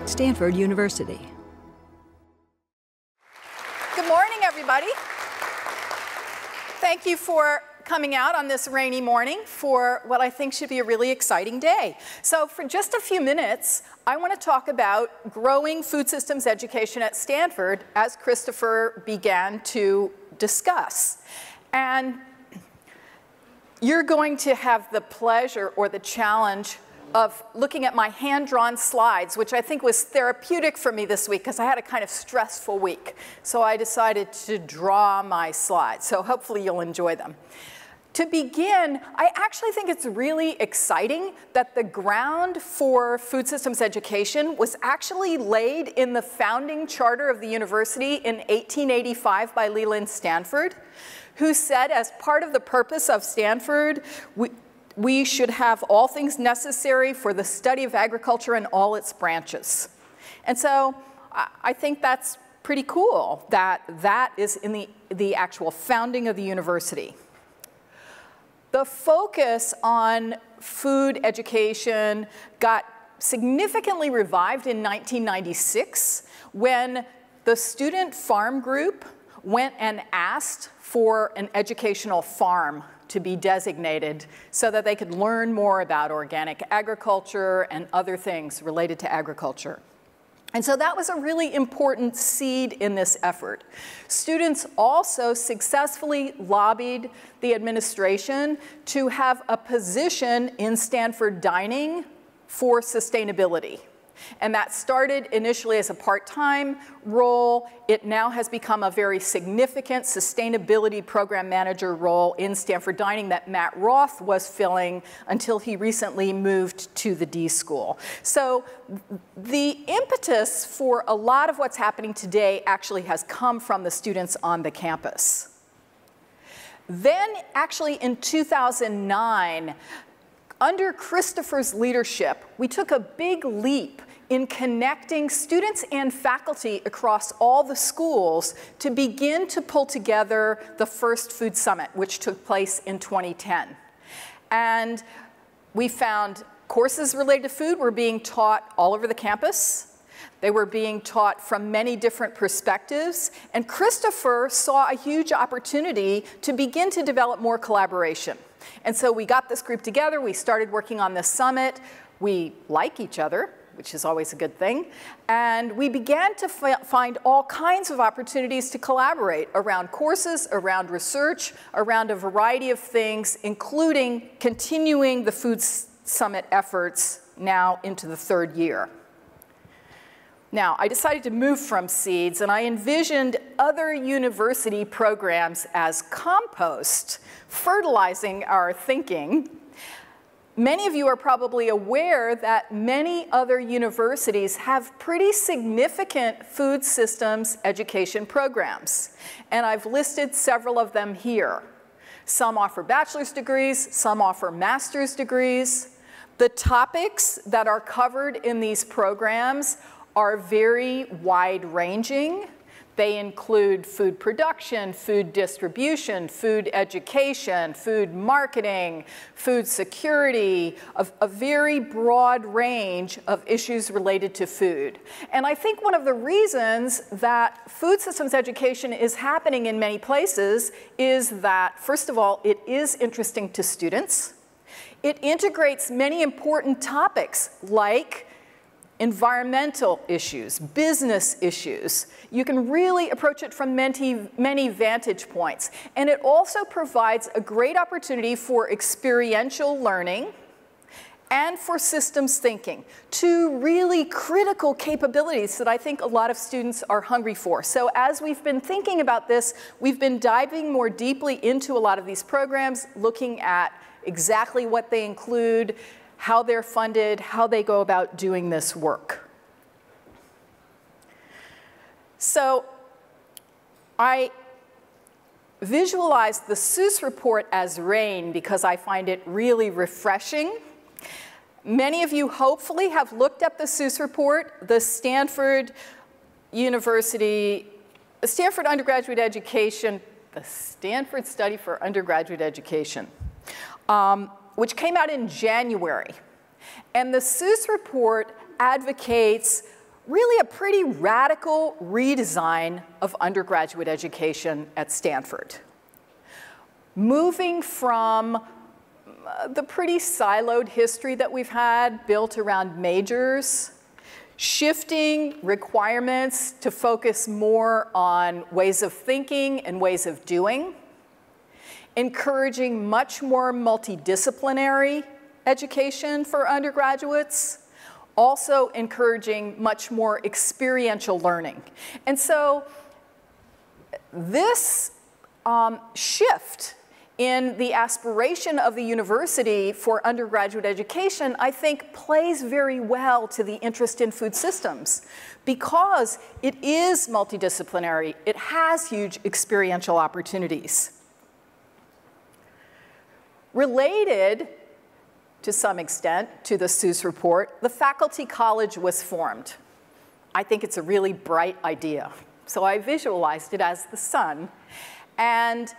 at Stanford University. Good morning, everybody. Thank you for coming out on this rainy morning for what I think should be a really exciting day. So for just a few minutes, I want to talk about growing food systems education at Stanford, as Christopher began to discuss. And you're going to have the pleasure or the challenge of looking at my hand-drawn slides, which I think was therapeutic for me this week because I had a kind of stressful week. So I decided to draw my slides. So hopefully you'll enjoy them. To begin, I actually think it's really exciting that the ground for food systems education was actually laid in the founding charter of the university in 1885 by Leland Stanford, who said, as part of the purpose of Stanford, we should have all things necessary for the study of agriculture in all its branches. And so I think that's pretty cool that that is in the actual founding of the university. The focus on food education got significantly revived in 1996 when the student farm group went and asked for an educational farm to be designated so that they could learn more about organic agriculture and other things related to agriculture. And so that was a really important seed in this effort. Students also successfully lobbied the administration to have a position in Stanford dining for sustainability. And that started initially as a part-time role. It now has become a very significant sustainability program manager role in Stanford Dining that Matt Roth was filling until he recently moved to the D.school. So the impetus for a lot of what's happening today actually has come from the students on the campus. Then actually in 2009, under Christopher's leadership, we took a big leap in connecting students and faculty across all the schools to begin to pull together the first Food Summit, which took place in 2010. And we found courses related to food were being taught all over the campus. They were being taught from many different perspectives. And Christopher saw a huge opportunity to begin to develop more collaboration. And so we got this group together. We started working on this summit. We like each other, which is always a good thing. And we began to find all kinds of opportunities to collaborate around courses, around research, around a variety of things, including continuing the Food Summit efforts now into the third year. Now, I decided to move from seeds, and I envisioned other university programs as compost, fertilizing our thinking. Many of you are probably aware that many other universities have pretty significant food systems education programs, and I've listed several of them here. Some offer bachelor's degrees, some offer master's degrees. The topics that are covered in these programs are very wide-ranging. They include food production, food distribution, food education, food marketing, food security, a very broad range of issues related to food. And I think one of the reasons that food systems education is happening in many places is that, first of all, it is interesting to students. It integrates many important topics like environmental issues, business issues. You can really approach it from many vantage points. And it also provides a great opportunity for experiential learning and for systems thinking, two really critical capabilities that I think a lot of students are hungry for. So as we've been thinking about this, we've been diving more deeply into a lot of these programs, looking at exactly what they include, how they're funded, how they go about doing this work. So I visualize the Seuss report as rain because I find it really refreshing. Many of you hopefully have looked up the Seuss report, the Stanford Undergraduate Education, the Stanford Study for Undergraduate Education. Which came out in January. And the Seuss report advocates really a pretty radical redesign of undergraduate education at Stanford. Moving from the pretty siloed history that we've had built around majors, shifting requirements to focus more on ways of thinking and ways of doing, encouraging much more multidisciplinary education for undergraduates, also encouraging much more experiential learning. And so this shift in the aspiration of the university for undergraduate education, I think, plays very well to the interest in food systems because it is multidisciplinary. It has huge experiential opportunities. Related, to some extent, to the Seuss report, the faculty college was formed. I think it's a really bright idea. So I visualized it as the sun. And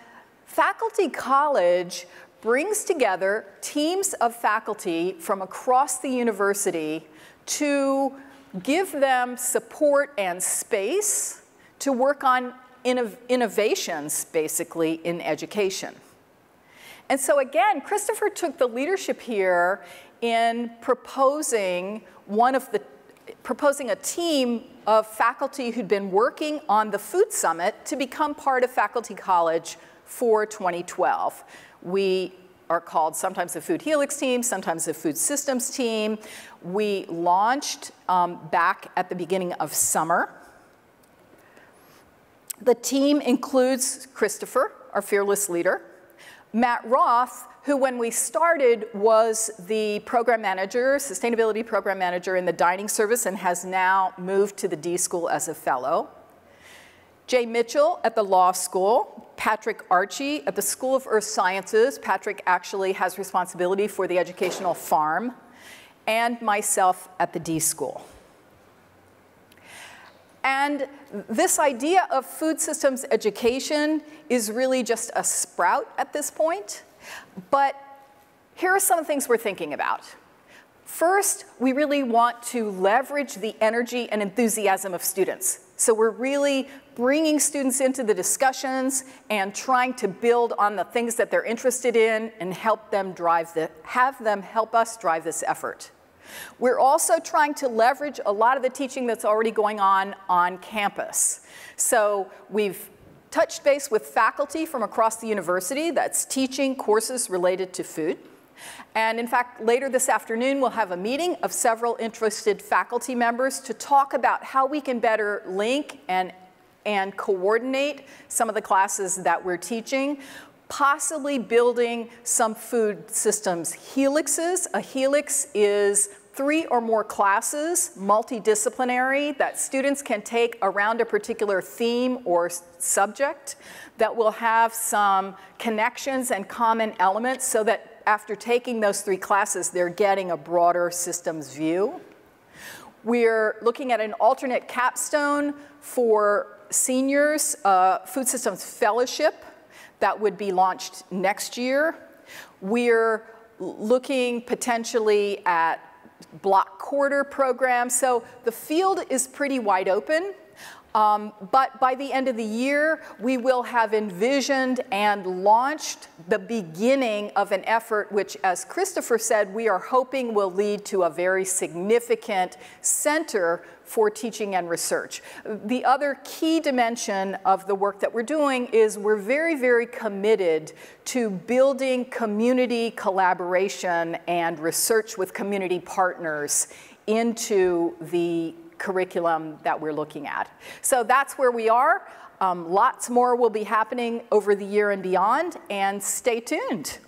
faculty college brings together teams of faculty from across the university to give them support and space to work on innovations, basically, in education. And so again, Christopher took the leadership here in proposing a team of faculty who'd been working on the Food Summit to become part of Faculty College for 2012. We are called sometimes the Food Helix team, sometimes the Food Systems team. We launched back at the beginning of summer. The team includes Christopher, our fearless leader, Matt Roth, who when we started was the program manager, sustainability program manager in the dining service and has now moved to the D.school as a fellow. Jay Mitchell at the law school, Patrick Archie at the School of Earth Sciences. Patrick actually has responsibility for the educational farm, and myself at the D.school. And this idea of food systems education is really just a sprout at this point. But here are some things we're thinking about. First, we really want to leverage the energy and enthusiasm of students. So we're really bringing students into the discussions and trying to build on the things that they're interested in and have them help us drive this effort. We're also trying to leverage a lot of the teaching that's already going on campus. So we've touched base with faculty from across the university that's teaching courses related to food. And in fact, later this afternoon, we'll have a meeting of several interested faculty members to talk about how we can better link and coordinate some of the classes that we're teaching, possibly building some food systems helixes. A helix is 3 or more classes, multidisciplinary, that students can take around a particular theme or subject that will have some connections and common elements so that after taking those 3 classes, they're getting a broader systems view. We're looking at an alternate capstone for seniors, Food Systems Fellowship, that would be launched next year. We're looking potentially at block quarter programs. So the field is pretty wide open. But by the end of the year, we will have envisioned and launched the beginning of an effort which, as Christopher said, we are hoping will lead to a very significant center for teaching and research. The other key dimension of the work that we're doing is we're very, very committed to building community collaboration and research with community partners into the curriculum that we're looking at. So that's where we are. Lots more will be happening over the year and beyond, and stay tuned.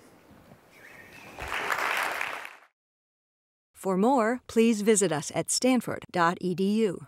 For more, please visit us at stanford.edu.